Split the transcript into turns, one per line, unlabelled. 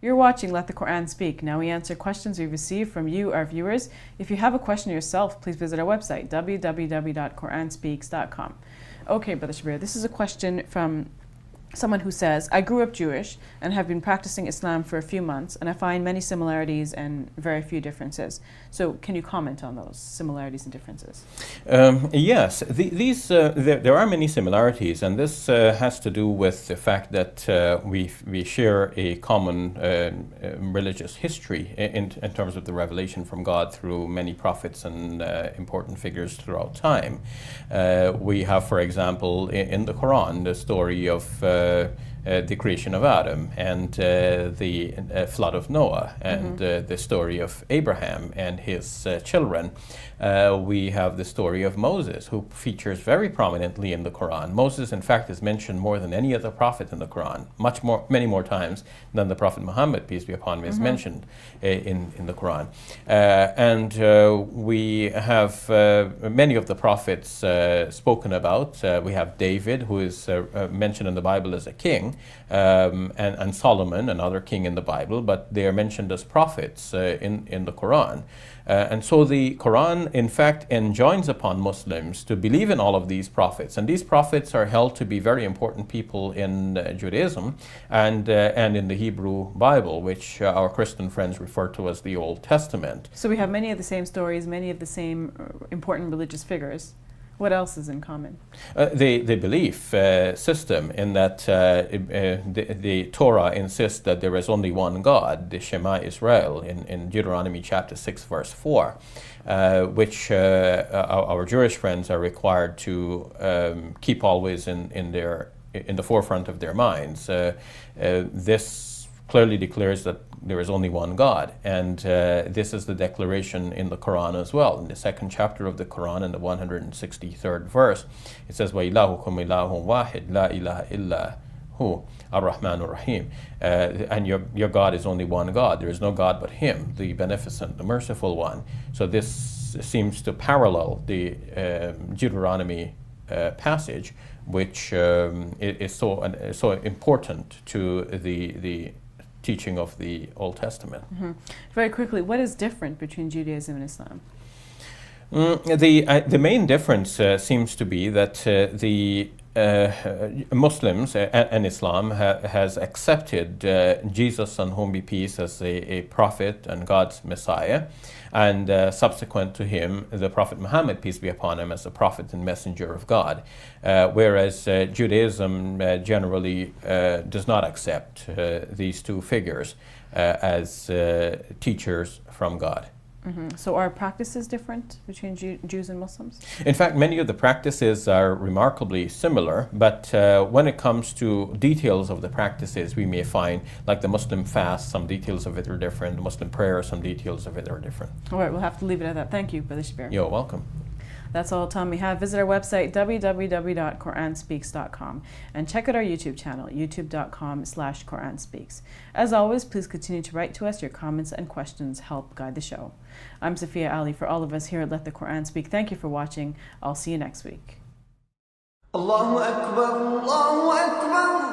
You're watching Let the Quran Speak. Now we answer questions we receive from you, our viewers. If you have a question yourself, please visit our website, www.quranspeaks.com. Okay, Brother Shabir, this is a question from someone who says, I grew up Jewish and have been practicing Islam for a few months, and I find many similarities and very few differences. So can you comment on those similarities and differences?
Yes, there are many similarities, and this has to do with the fact that we share a common religious history in terms of the revelation from God through many prophets and important figures throughout time. We have, for example, in the Quran, the story of the creation of Adam and the flood of Noah and the story of Abraham and his children. We have the story of Moses, who features very prominently in the Quran. Moses, in fact, is mentioned more than any other prophet in the Quran, many more times than the Prophet Muhammad, peace be upon him, is mentioned in the Quran. And we have many of the prophets spoken about. We have David, who is mentioned in the Bible as a king, and Solomon, another king in the Bible, but they are mentioned as prophets in the Quran. And so the Quran, in fact, enjoins upon Muslims to believe in all of these prophets. And these prophets are held to be very important people in Judaism and in the Hebrew Bible, which our Christian friends refer to as the Old Testament.
So we have many of the same stories, many of the same important religious figures. What else is in common?
The belief system in that the Torah insists that there is only one God, the Shema Israel, in Deuteronomy chapter 6, verse 4, which our Jewish friends are required to keep always in the forefront of their minds. This clearly declares that there is only one God, and this is the declaration in the Quran as well. In the second chapter of the Quran, in the 163rd verse, it says, وَإِلَهُكُمْ إِلَهٌ وَاحِدٌ لَا إِلَهَ إِلَّا هُوَ الرَّحْمَنُ الرَّحِيمُ. And your God is only one God. There is no God but Him, the Beneficent, the Merciful One. So this seems to parallel the Deuteronomy passage, which is so important to the teaching of the Old Testament.
Very quickly, what is different between Judaism and Islam?
The main difference seems to be that the Muslims and Islam has accepted Jesus, on whom be peace, as a prophet and God's Messiah, and subsequent to him, the Prophet Muhammad, peace be upon him, as a prophet and messenger of God. Whereas Judaism generally does not accept these two figures as teachers from God.
So are practices different between Jews and Muslims?
In fact, many of the practices are remarkably similar, but when it comes to details of the practices, we may find, like the Muslim fast, some details of it are different. The Muslim prayer, some details of it are different.
All right, we'll have to leave it at that. Thank you, Brother Shabir.
You're welcome.
That's all the time we have. Visit our website, www.quranspeaks.com, and check out our YouTube channel, youtube.com/QuranSpeaks. As always, please continue to write to us. Your comments and questions help guide the show. I'm Safiya Ali. For all of us here at Let the Quran Speak, thank you for watching. I'll see you next week.
Allahu Akbar, Allahu Akbar.